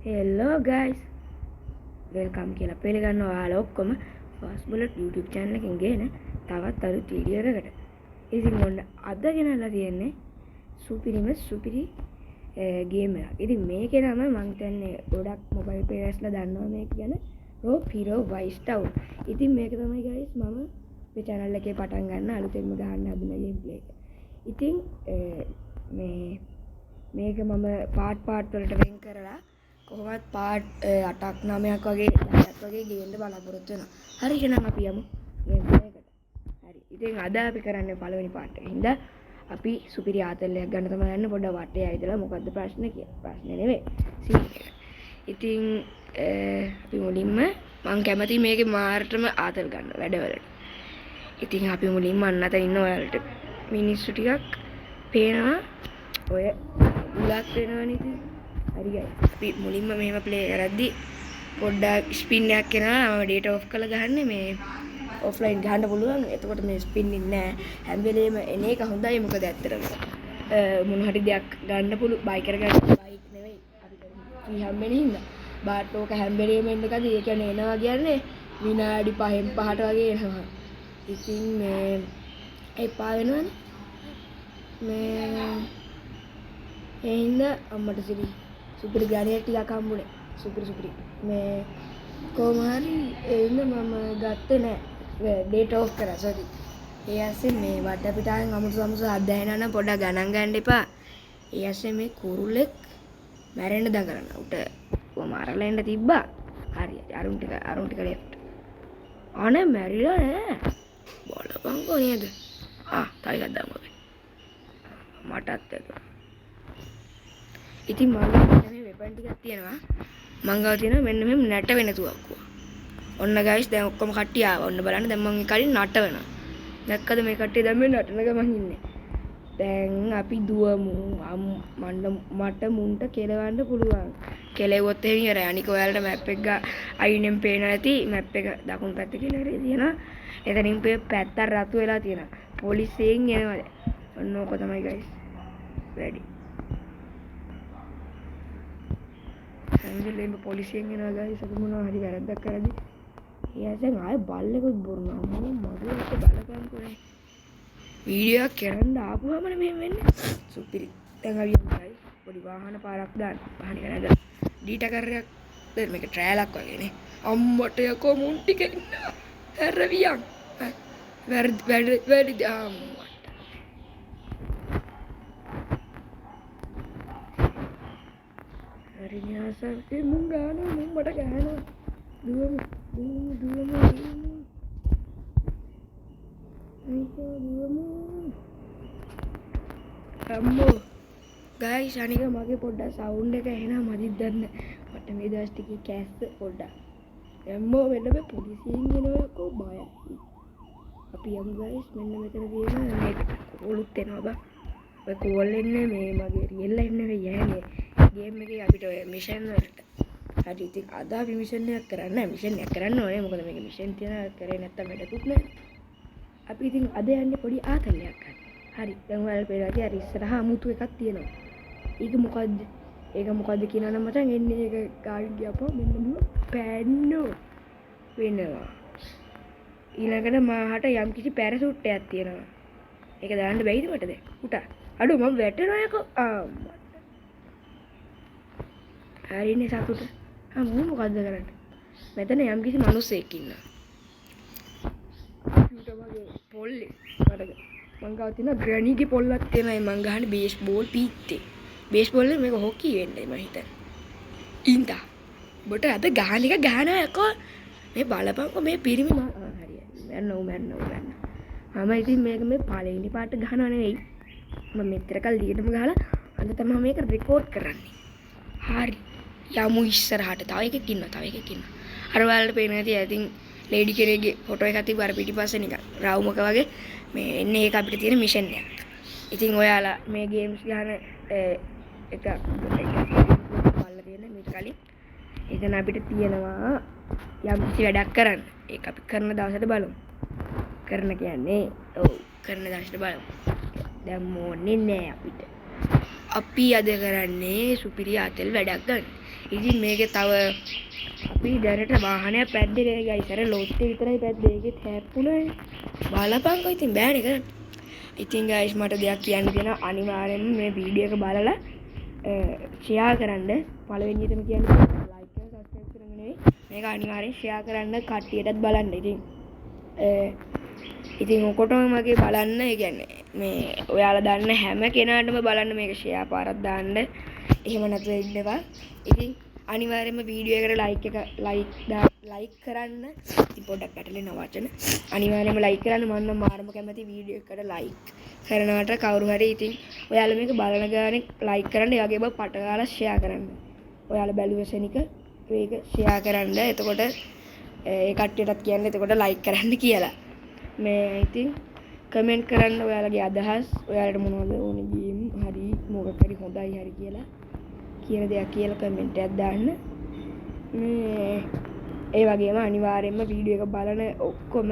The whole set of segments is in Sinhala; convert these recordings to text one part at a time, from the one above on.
Hello guys, welcome කියලා පිළිගන්න ඔයාලා ඔක්කොම Fast Bullet YouTube channel එකෙන් ගේන තවත් අලුත් වීඩියෝ එකකට. ඉතින් ඔන්න අද ගෙනල්ලා තියෙන්නේ සුපිරි ගේම් එකක්. ඉතින් මේකේ නම මම හිතන්නේ ගොඩක් මොබයිල් ප්ලේයර්ස්ලා දන්නවා මේක ගැන. Rope Hero Vice Town. ඉතින් මේක තමයි guys මම මේ channel එකේ පටන් ගන්න අලුතෙන්ම ගහන්න හදන ගේම් ප්ලේ එක. ඉතින් මේක මම පාර්ට් වලට වෙන් කරලා කොහොමත් පාර්ට් 8ක් 9ක් වගේ 10ක් වගේ ගේන්න බලාපොරොත්තු වෙනවා. හරි එහෙනම් අපි යමු ගේම් එකකට. හරි. ඉතින් අද අපි කරන්නේ පළවෙනි පාර්ට් එකේ. හින්දා අපි සුපිරි ආතල්ලයක් ගන්න තමයි යන්නේ. පොඩ්ඩක් වටේ ඇවිදලා මොකද්ද ප්‍රශ්නේ කියලා. ප්‍රශ්නේ නෙවෙයි. ඉතින් අපි මුලින්ම මම කැමති මේකේ මාර්ටම ආතල් ගන්න වැඩවලට. ඉතින් අපි මුලින්ම අන්නත ඉන්න ඔයාලට මිනිස්සු ටිකක් පේනවා. ඔය බුලත් වෙනවනේ ඉතින්. හරි guys. අපි මුලින්ම මෙහෙම ප්ලේ කරද්දි පොඩ්ඩක් ස්පින් එකක් එනවා. මම ඩේටා ඔෆ් කරලා ගහන්නේ මේ ඔෆ්ලයින් ගහන්න පුළුවන්. එතකොට මේ ස්පින් ඉන්නේ නැහැ. හැම වෙලේම එන එක හොඳයි. මොකද ඇත්තටම මොන හරි දෙයක් ගන්න පුළුවන්. බයි කරගන්න බයික් නෙවෙයි. අපි කරන්නේ හැම්බෙන්නේ හින්දා. බාට් ඕක හැම වෙලේම එන්න කද ඒ කියන්නේ එනවා කියන්නේ විනාඩි 5න් 5ට වගේ එනවා. ඉතින් මේ එපා වෙනවනේ. මේ ඒ හින්දා අම්මට සුපිරි ගානියක් ටිකක් හම්බුනේ. සුපිරි මේ කොහොම හරි ඒ හින්දා මම ගත්තේ නෑ. ඩේටා ඔෆ් කරා සෝරි. ඒ ඇස්සේ මේ වටපිටාවෙන් අමුතු අධ්‍යයන නම් පොඩ්ඩක් ගණන් ගන්න එපා. ඒ ඇස්සේ මේ කුරුල්ලෙක් මැරෙන්න දඟලන උට මරලා එන්න තිබ්බා. හරියට අරුන් ටික ලෙෆ්ට්. අනේ මැරිලා නෑ. බලපංකෝ නේද? තව එකක් දාමු අපි. මටත් එක. ඉතින් මම මේ වෙපන් ටිකක් තියෙනවා. මං ගාව තියෙනවා මෙන්න මෙහෙම නැට වෙන තුවක්කුව. ඔන්න guys දැන් ඔක්කොම කට්ටිය ආවා. ඔන්න බලන්න දැන් මම කලින් නට වෙනවා. දැක්කද මේ කට්ටිය දැන් මේ නටන ගමන් ඉන්නේ. දැන් අපි දුවමු. මට මුන්ට කෙලවන්න පුළුවන්. කෙලෙවොත් එහෙම ඉවරයි. අනික ඔයාලට මැප් එක අයිනෙන් පේන නැති මැප් එක දකුණු පැත්ත කියලා හරි තියෙනවා. එතනින් පැත්ත රතු වෙලා තියෙනවා. පොලිසියෙන් එනවා දැන්. ඔන්න ඕක තමයි guys. වැඩි. හැමදේම පොලිසියෙන් එනවා guys. අපි මොනවා හරි වැරද්දක් කරද්දි ඊයසෙන් ආයෙ බල්ලෙකුත් බොරනවා. මගේ බලපෑම් කරේ. වීඩියෝ එකක් කරන්න ආපුවම මෙහෙම වෙන්නේ. සුපිරි. දැන් අපි යමු guys. පොඩි වාහන පාරක් දාන්න. වාහනේ කරනද ඩීටා කරයක් දැන් මේක ට්‍රයලක් වගේනේ. අම්මට යකෝ මුන් ටික ඉන්නවා. හැරවියන්. වැඩි අම්මට. හරි න්යාසල් මුන් ගානවා මුන් මට ගහනවා. දුවමු. අම්මෝ ගයිස් අනික මගේ පොඩ්ඩක් සවුන්ඩ් එක එනවා මදිත් දන්න මට මේ දවස් ටිකේ කැස්ස පොඩ්ඩක් අම්මෝ මෙන්න මේ පොලිසියෙන් එනවකෝ බයයි අපි යමු ගයිස් මෙන්න මෙතන තියෙන මේක කොලුත් එනවා බා ඔය කෝල් එන්නේ මේ මගේ රියල් ලයිෆ් නෙවෙයි යන්නේ ගේම් එකේ අපිට ඔය මිෂන් වලට හරි ඉතින් අද අපි මිෂන් එකක් කරන්න ඕනේ මොකද මේක මිෂන් තියන කරේ නැත්තම් වැඩකුත් නැහැ අපි ඉතින් අද යන්නේ පොඩි ආතල්ලයක් ගන්න. හරි. දැන් ඔයාලා පේනවා අර ඉස්සරහා අමුතු එකක් තියෙනවා. ඒක මොකද්ද? කියනවා නම් මචං එන්නේ ඒක ගාඩි ගියපුවා මෙන්න මෙහෙම පෑන්නෝ වෙනවා. ඊළඟට මාහට යම්කිසි පැරෂූට් එකක් තියෙනවා. ඒක දාන්න බැයිද මට දැන්? උටා. අඩෝ මම වැටෙනවා යකෝ. හරිනේ සතුට. මම මොකද්ද කරන්නේ? මෙතන යම්කිසි මිනිස්සෙක් ඉන්නවා. පොල්ලේ වරද මං ගාව තියෙන ග්‍රැනීගේ පොල්ලක් තියෙනයි මං ගහන්නේ බේස්බෝල් පීත්තේ බේස්බෝල් එක මේක හොකි වෙන්නේ මම හිතන්නේ ඉන්දා බට අද ගහන එක ගහනවා යකෝ මේ බලපංකෝ මේ පිරිමි හරියයි මැරෙන්න මම ඉතින් මේක මේ පළවෙනි පාට ගහනව නෙවෙයි මම මෙතර කල් දිගටම ගහලා අද තමයි මේක රෙකෝඩ් කරන්නේ හරි යමු ඉස්සරහට තව එකක් ඉන්නවා අර ඔයාලට පේන ඇති ඉතින් ලේඩි කෙනෙක්ගේ ෆොටෝ එකක් තිබ්බ අර පිටිපස්සේ නිකන් රවුමක වගේ මේ එන්නේ ඒක අපිට තියෙන මිෂන් එකක්. ඉතින් ඔයාලා මේ ගේම්ස් ගහන එක බලලා තියෙන මීට කලින් එතන අපිට තියෙනවා යම් කිසි වැඩක් කරන්න. ඒක අපි කරන දවසට බලමු. කරන කියන්නේ කරන දවසට බලමු. දැන් මොන්නේ නෑ අපිට. අපි අද කරන්නේ සුපිරි ආතල් වැඩක් ගන්න. ඉතින් මේකේ තව අපි දැනට වාහනයක් පැද්දේ ගයිස් අර ලොට්ටේ විතරයි පැද්දේ ඒකෙත් හැප්පුණානේ බලපංකෝ ඉතින් බෑනේ කරන්න ඉතින් ගයිස් මට දෙයක් කියන්න තියෙනවා අනිවාර්යෙන්ම මේ වීඩියෝ එක බලලා ෂෙයා කරන්න පළවෙනියටම කියන්නේ ලයික් කරලා සබ්ස්ක්‍රයිබ් කරන්න නෙවෙයි මේක අනිවාර්යෙන් ෂෙයා කරන්න කට්ටියටත් බලන්න ඉතින් ඔකොටම මගේ බලන්න ඒ කියන්නේ මේ ඔයාලා දන්න හැම කෙනාටම බලන්න මේක ෂෙයා පාරක් දාන්න එහෙම නැතුව ඉන්නවා ඉතින් අනිවාර්යයෙන්ම වීඩියෝ එකට ලයික් කරන්න ඉතින් පොඩ්ඩක් පැටලෙන වචන අනිවාර්යයෙන්ම ලයික් කරන්න මම නම් මාරම කැමති වීඩියෝ එකට ලයික් කරනවට කවුරු හරි ඉතින් ඔයාලා මේක බලන ගානේ ලයික් කරන්න ඒ වගේම පට ගාලා ෂෙයා කරන්න ඔයාලා බැලුව සෙනික මේක ෂෙයා කරන්න එතකොට ඒ කට්ටියටත් කියන්න එතකොට ලයික් කරන්න කියලා මේ ඉතින් කමෙන්ට් කරන්න ඔයාලගේ අදහස් ඔයාලට මොනවද ඕනේ ගේම් හරි මොකක් හරි හොඳයි හරි කියලා කියන දෙයක් කියලා කමෙන්ට් එකක් දාන්න මේ ඒ වගේම අනිවාර්යයෙන්ම වීඩියෝ එක බලන ඔක්කොම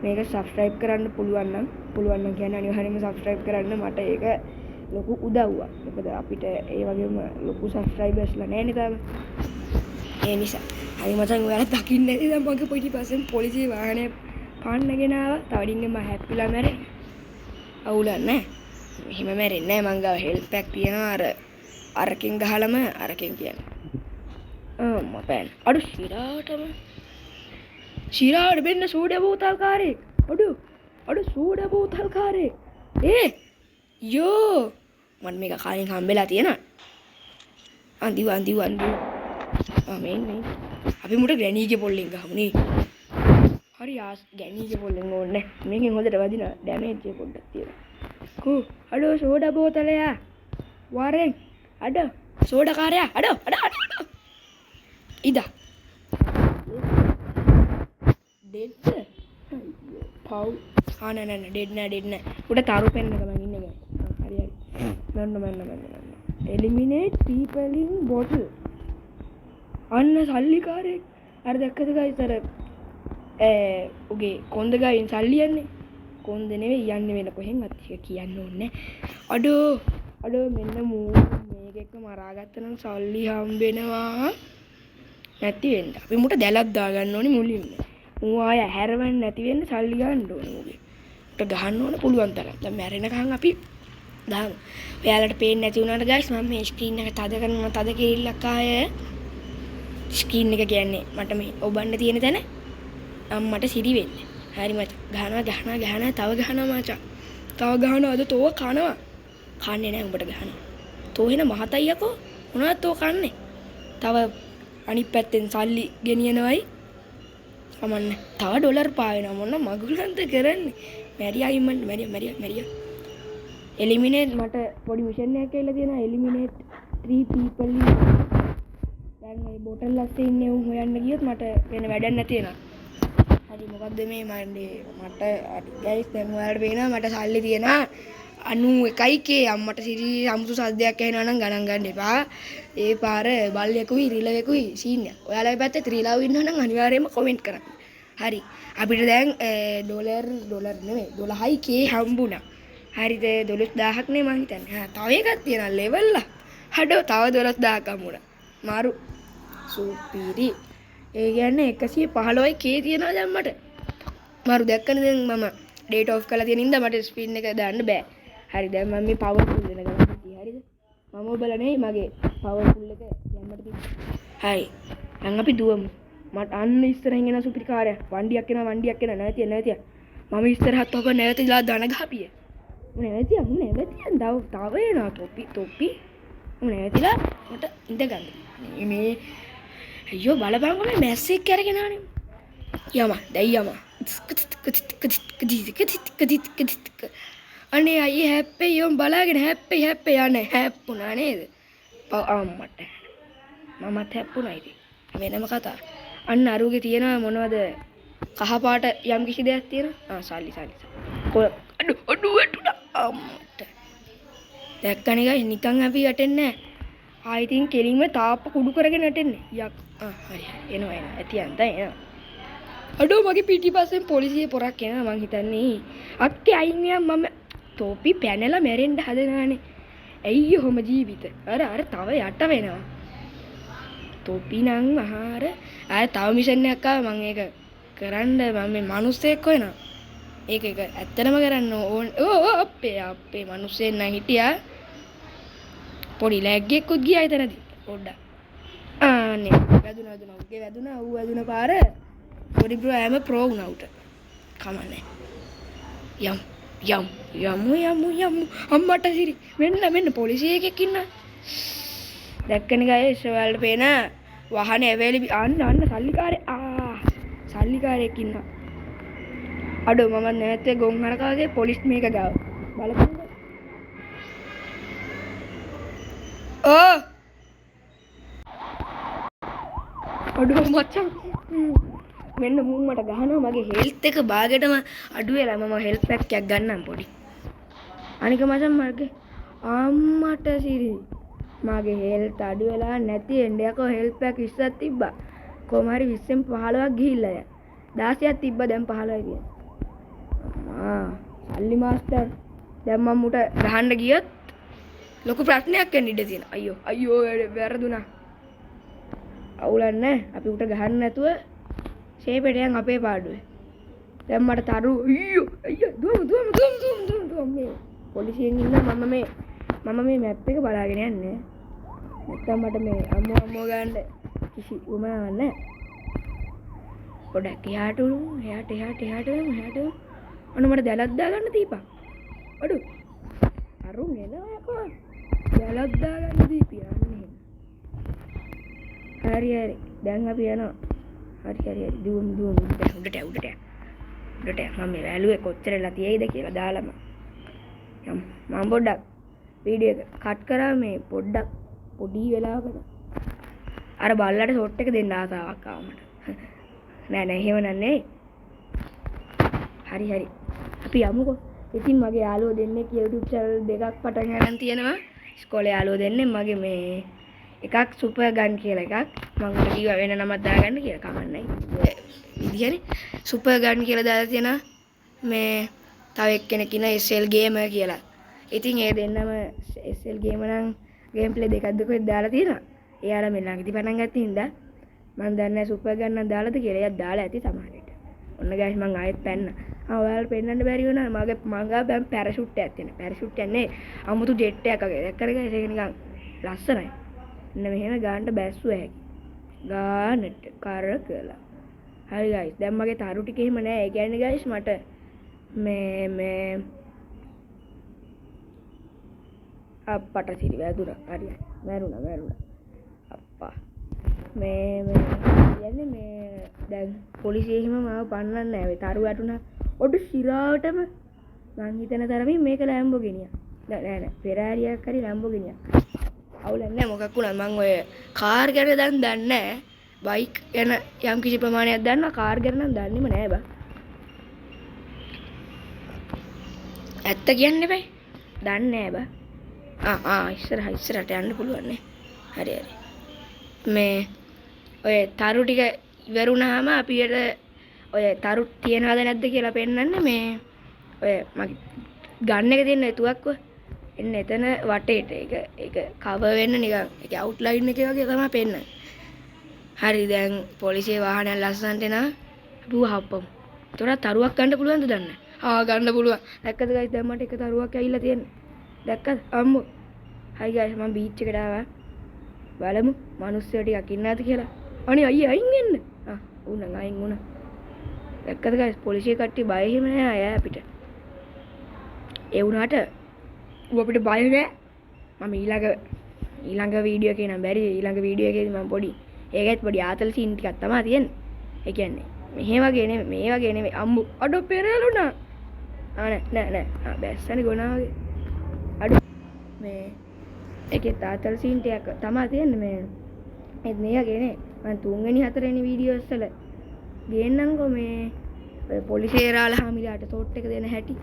මේක සබ්ස්ක්‍රයිබ් කරන්න පුළුවන් නම් කියන්නේ අනිවාර්යයෙන්ම සබ්ස්ක්‍රයිබ් කරන්න මට ඒක ලොකු උදව්වක් මොකද අපිට ඒ වගේම ලොකු සබ්ස්ක්‍රයිබර්ස්ලා නැහැ නේ තාම ඒ නිසා හරි මචං ඔයාලා දකින්න ඇති දැන් මගේ පිටිපස්සෙන් පොලිසිය වාහනය පාන්නගෙන ආවා තවඩින්ගේ මම හැප්පිලා මැරෙන්නේ අවුලක් නැහැ එහෙම මැරෙන්නේ නැහැ මං ගාව හෙල්ප් එකක් තියෙනවා අරකින් ගහලම අරකින් කියන්නේ මපෑන් අඩු ශිරාට වෙන්න සූඩ බෝතල්කාරයෙක් අඩු සූඩ බෝතල්කාරයෙක් යෝ මට මේක කාලින් හම්බෙලා තියෙනවා අන්දිව මේ අපි මුට ගැනීගේ පොල්ලෙන් ගහමුනේ හරි ආස් ගැනීගේ පොල්ලෙන් ඕනේ මේකෙන් හොඳට වදින ඩැමේජ් එක පොඩ්ඩක් තියෙනවා අඩෝ සෝඩ බෝතලයා වරෙන් අඩ සෝඩකාරයා අඩ ඉදා ඩෙඩ් පව් නෑ ඩෙඩ් නෑ උඩ තරු පෙන්න ගමන් ඉන්නේ හරි මන්න එලිමිනේට් පීපල් ඉන් බොටල් අන්න සල්ලිකාරයෙක් අර දැක්කද ගයිස් අර උගේ කොන්ද ගයින් සල්ලි යන්නේ කොන්ද නෙවෙයි යන්නේ වෙන කොහෙන් අත් කියන්න ඕනේ අඩෝ මෙන්න මේක මරාගත්ත නම් සල්ලි හම්බෙනවා නැති වෙන්න අපි මුට දැලක් දාගන්න ඕනේ මුලින්ම මූ ආය හැරවන්න නැති වෙන්න සල්ලි ගන්න ඕනේ මුගේ උට ගහන්න ඕනේ පුළුවන් තරම් දැන් මැරෙනකන් අපි දාමු ඔයාලට පේන්නේ නැති වුණාට ගයිස් මම මේ ස්ක්‍රීන් එක තද කරනවා තද කිරිල්ලක් ආය ස්ක්‍රීන් එක කියන්නේ මට මේ ඔබන්න තියෙන තැන අම්මට සිරි වෙන්නේ හරි මචං ගහනවා තව ගහනවා මචං තව ගහනවා අද තෝව කනවා කන්නේ නැහැ උඹට ගහනවා තෝ වෙන මහතයි යකෝ මොනවද තෝ කන්නේ තව අනිත් පැත්තෙන් සල්ලි ගෙනියනවයි කමන්න තව ඩොලර් පාවෙනවා මොන මගුලන්ත කරන්නේ මැරියා ඉම්මන් මැරියා එලිමිනේට් මට පොඩි මිෂන් එකක් කියලා තියෙනවා එලිමිනේට් 3 people දැන් මේ බෝටල් ලස්සේ ඉන්නේ උන් හොයන්න ගියොත් මට වෙන වැඩක් නැති වෙනවා හරි මොකද්ද මේ මට ගයිස් දැන් ඔයාලට පේනවා මට සල්ලි තියෙනවා 91 අම්මට සිරි අමුතු සද්දයක් ඇහෙනවා නම් ගණන් ගන්න එපා. ඒ පාර බල්ලෙකුයි රිලවෙකුයි සීන් එක. ඔයාලගේ පැත්තේ ත්‍රිලව් ඉන්නවා නම් අනිවාර්යයෙන්ම කමෙන්ට් කරන්න. හරි. අපිට දැන් ඩොලර් නෙමෙයි 12k හම්බුණා. හරිද 12000ක් නේ මං හිතන්නේ. තව එකක් තියෙනවා ලෙවල් එක. හඩෝ තව 12000ක් හම්බුණා. මාරු සුපිරි. ඒ කියන්නේ 115k තියෙනවා දැන් මට. මාරු දැක්කනේ දැන් මම ඩේට් ඔෆ් කරලා තියෙන ඉඳන් මට ස්පින් එක දාන්න බෑ. හරි දැන් මම මේ පවර්ෆුල් වෙන ගමන් හිටියේ හරිද මම ඔබලා නෙයි මගේ පවර්ෆුල් එක යන්නට තිබ්බා හරි දැන් අපි දුවමු මට අන්න ඉස්සරහින් එන සුපිරිකාරය වණ්ඩියක් එනවා නැතිය මම ඉස්සරහත් ඔබ නැවතිලා දන ගහපිය නැවතිය තව එනවා තොප්පි නැවතිලා මට ඉඳ ගන්න මේ අයියෝ බලපංගෝ මේ මැස්සෙක් කරගෙන ආනේ යම අනේ අයියේ හැප්පේ යම් බලාගෙන හැප්පේ යන්නේ හැප්පුණා නේද අම්මට මමත් හැප්පුණා ඉතින් වෙනම කතා අන්න අරුගේ තියෙනවා මොනවද කහ පාට යම් කිසි දෙයක් තියෙනවා සල්ලි අඩු අම්මට දැක්කනේ ගයි නිකන් අපි යටෙන්නේ ආයි ඉතින් කෙලින්ම තාප්ප කුඩු කරගෙන යටෙන්නේ හරි එනවා ඇති යන්තයි එනවා අඩෝ මගේ පිටිපස්සෙන් පොලිසිය පොරක් එනවා මං හිතන්නේ අක්කේ අයින් මම තෝපි පැනලා මැරෙන්න හදනවානේ ඇයි ඔහොම ජීවිත අර තව යට වෙනවා තොපි නම් මහාර ආය තව මිෂන් එකක් ආවා මම ඒක කරන්න මම මේ මිනිස්සෙක් හොයනවා ඒක ඇත්තටම කරන්න ඕන අපේ මිනිස්සෙන් නම් හිටියා පොඩි ලැග් එකකුත් ගියා එතනදී පොඩ්ඩක් ආනේ වැදුනා උගේ වැදුනා ඌ වැදුන පාර පොඩි බ්‍රෝ ඇම ප්‍රෝ වුණා උට කමන්නේ යමු අම්මට සිරි මෙන්න පොලිසිය එකෙක් ඉන්නා දැක්කනේ ගයිස් ඔයාලට පේන වාහනේ ඇවැලි අන්න සල්ලිකාරයෙක් ඉන්නවා අඩෝ මම නැත්තේ ගොන් හරකාගේ පොලිස් මේක ගාව බලපන් අඩෝ මචං මෙන්න මූ මට ගහනවා මගේ හෙල්ත් එක බාගෙටම අඩු වෙලා මම හෙල්ත් පැක් එකක් ගන්නම් පොඩි අනික මචං මගේ අම්මට සිරි මගේ හෙල්ත් අඩු වෙලා නැති එන්ඩයකෝ හෙල්ත් පැක් 20ක් තිබ්බා කොහොම හරි 20න් 15ක් ගිහිල්ලා දැන් 16ක් තිබ්බා දැන් 15යි තියෙන්නේ අම්මා සල්ලි මාස්ටර් දැන් මම මුට ගහන්න ගියොත් ලොකු ප්‍රශ්නයක් වෙන්න ඉඩ තියෙනවා අයියෝ වැරදුනා අවුලක් නැහැ අපි උට ගහන්න නැතුව ෂේපෙට යන් අපේ පාඩුවේ දැන් මට තරු අයියෝ දුවමු මේ පොලිසියෙන් ඉන්න මම මේ මැප් එක බලාගෙන යන්නේ නැත්තම් මට මේ අම්මෝ ගන්න කිසි උවමනාවක් නැහැ පොඩක් එහාට ඔන්න මට දැලක් දාගන්න දීපන් අඩු අරුන් එනවා යකෝ දැලක් දාගන්න දීපියන්නේ හරි දැන් අපි යනවා හරි දුවමු උඩට මම මේ වැලුවේ කොච්චරලා තියෙයිද කියලා දාලම මම පොඩ්ඩක් වීඩියෝ එක කට් කරා මේ පොඩි වෙලාවකට අර බල්ලට ෂොට් එක දෙන්න ආසාවක් ආවා මට නෑ එහෙම නන්නේ හරි අපි යමුකෝ ඉතින් මගේ යාළුවෝ දෙන්නෙක් YouTube channel දෙකක් පටන් ගන්න තියෙනවා ඉස්කෝලේ යාළුවෝ දෙන්නේ මගේ මේ එකක් සුපර් ගන් කියලා එකක් මම උට කිව්වා වෙන නමක් දාගන්න කියලා කමන්නේ විදිහනේ සුපර් ගන් කියලා දාලා තියෙනවා මේ තව එක්කෙනෙක් ඉන්න SL ගේමර් කියලා ඉතින් ඒ දෙන්නම SL ගේමර් නම් ගේම් ප්ලේ දෙකක්ද කොහෙද දාලා තියෙනවා එයාලා මේ ළඟදී පටන් ගත්ත හින්දා මම දන්නේ නැහැ සුපර් ගන් නම් දාලාද කියලා එයා දාලා ඇති සමහරවිට ඔන්න ගයිස් මම ආයෙත් පැන්න ඔයාලට පෙන්නන්න බැරි වුණා මගේ දැන් පැරෂූට් එකක් තියෙන පැරෂූට් යන්නේ අමුතු ජෙට් එකක් වගේ දැක්කද ගයිස් ඒක නිකන් ලස්සනයි එන්න මෙහෙම ගාන්න බැස්සුව හැකි ගානට කරකලා හරි ගයිස් දැන් මගේ තරු ටික එහෙම නෑ ඒ කියන්නේ ගයිස් මට මේ අප්පට සිරි වැදුනා හරි වැරුණා අප්පා මේ කියන්නේ මේ දැන් පොලිසිය එහෙම මාව පන්නන්න නෑ ඒ තරු වැටුණා ඔඩ සිරාවටම මං හිතන තරමින් මේක ලැම්බෝගිනියක් නෑ ෆෙරාරියක් හරි ලැම්බෝගිනියක් අවුලක් නෑ මොකක් වුණත් මං ඔය කාර් ගැන දැන් දන්නේ නෑ බයික් ගැන යම් කිසි ප්‍රමාණයක් දන්නවා කාර් ගැන නම් දන්නේම නෑ බා ඇත්ත කියන්න එපා දන්නේ නෑ බා ඉස්සරහට යන්න පුළුවන් නේ හරි මේ ඔය තරු ටික ඉවරුණාම අපිට ඔය තරු තියනවද නැද්ද කියලා පෙන්නන්න මේ ඔය මගේ ගන්න එක තියෙන එතුවක්ව එන්න එතන වටේට ඒක කවර් වෙන්න නිකන් ඒක අවුට්ලයින් එකේ වගේ තමයි පෙන්නන්නේ හරි දැන් පොලිසිය වාහනයක් ලස්සනට එනවා අපි වහපමු ඒතොර තරුවක් ගන්න පුළුවන්ද දන්නේ ගන්න පුළුවන් දැක්කද ගයිස් දැන් මට එක තරුවක් ඇවිල්ලා තියෙන්නේ දැක්කද අම්මෝ හයි ගයිස් මම බීච් එකට ආවා බලමු මිනිස්සු ටිකක් ඉන්නවද කියලා අනේ අයියේ අයින් එන්න උණන් අයින් උණා දැක්කද ගයිස් පොලිසිය කට්ටිය බය එහෙම නෑ අය අපිට ඒ වුණාට ඌ අපිට බය නෑ මම ඊළඟ වීඩියෝ එකේ නම් බැරි ඊළඟ වීඩියෝ එකේදී මම පොඩි ඒකෙත් පොඩි ආතල් සීන් ටිකක් තමයි තියෙන්නේ ඒ කියන්නේ මේ වගේ නෙමෙයි අම්මු අඩෝ පෙරළුණා නෑ බැස්සනේ ගොනා වගේ අඩෝ මේ ඒකේ ආතල් සීන් ටිකක් තමයි තියෙන්නේ මේ වගේ නේ මම තුන්වෙනි හතරවෙනි වීඩියෝස් වල ගේන්නම්කෝ මේ ඔය පොලිසිය රාලහාමිලාට තෝට් එක දෙන හැටි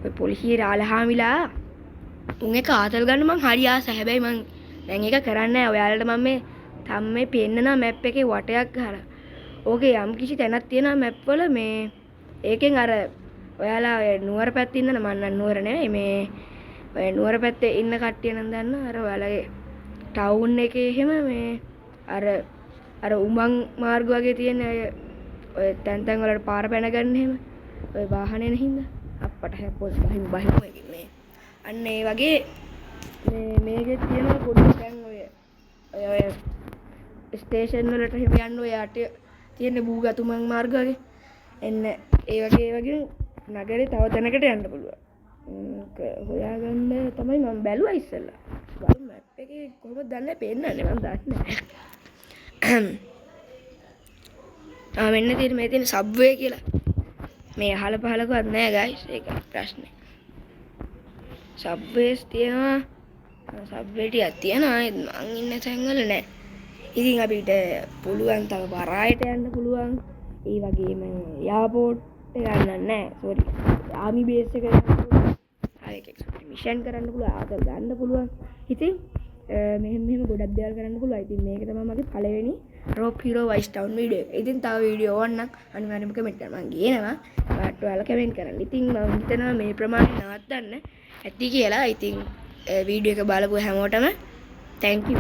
ඔය පොලිසිය රාලහාමිලා තුන් එක ආතල් ගන්න මං හරි ආසයි හැබැයි මං දැන් ඒක කරන්නේ නැහැ ඔයාලට මම මේ තම්මේ පෙන්නන මැප් එකේ වටයක් ගහලා ඕකේ යම් කිසි තැනක් තියෙනවා මැප් වල මේ ඒකෙන් අර ඔයාලා ඔය නුවර පැත්තේ ඉන්න මම නම් නුවර නෙවෙයි මේ ඔය නුවර පැත්තේ ඉන්න කට්ටිය නම් දන්නවා අර ඔයාලගේ ටවුන් එකේ එහෙම මේ අර උමං මාර්ග වගේ තියෙන ඔය තැන් වලට පාර පැන ගන්න එහෙම ඔය වාහනේ නැහින්ද අප්පට හැප්පොත් බහිමු මේ අන්න ඒ වගේ මේකේ තියෙන පොඩි තැන් ඔය ස්ටේෂන් වලට එහෙම යන්න ඔය යට තියෙන බූගතුමන් මාර්ග වගේ එන්න ඒ වගේ නගරේ තව තැනකට යන්න පුළුවන්. හොයාගන්න තමයි මම බැලුවා ඉස්සෙල්ලා. බලමු මැප් එකේ කොහොමද දන්නේ පේන්නන්නේ මම දන්නේ නැහැ. මෙන්න තියෙන මේ තියෙන සබ්වේ කියලා. මේ අහල පහලකවත් නැහැ ගයිස් ඒක ප්‍රශ්නේ. සබ්වේස් තියෙනවා. සබ්වේ ටිකක් තියෙනවා. මං ඉන්න තැන්වල නැහැ. ඉතින් අපිට පුළුවන් තව බරායට යන්න පුළුවන්. ඒ වගේම එයාපෝට් එක ගන්න නැහැ. සෝරි. ආමි බේස් එක ගන්න පුළුවන්. ආයෙක මිෂන් කරන්න පුළුවන්. ආතල් ගන්න පුළුවන්. ඉතින් මෙහෙම ගොඩක් දේවල් කරන්න පුළුවන්. ඉතින් මේක තමයි මගේ පළවෙනි රොප් හීරෝ වයිස් ටවුන් වීඩියෝ එක. ඉතින් තව වීඩියෝ ඕන නම් අනිවාර්යෙන්ම කමෙන්ට් කරන්න. මම ගේනවා. ඔයාලා කමෙන්ට් කරන්න. ඉතින් මම හිතනවා මේ ප්‍රමාණය නවත්තන්න ඇති කියලා. ඉතින් වීඩියෝ එක බලපුව හැමෝටම thank you.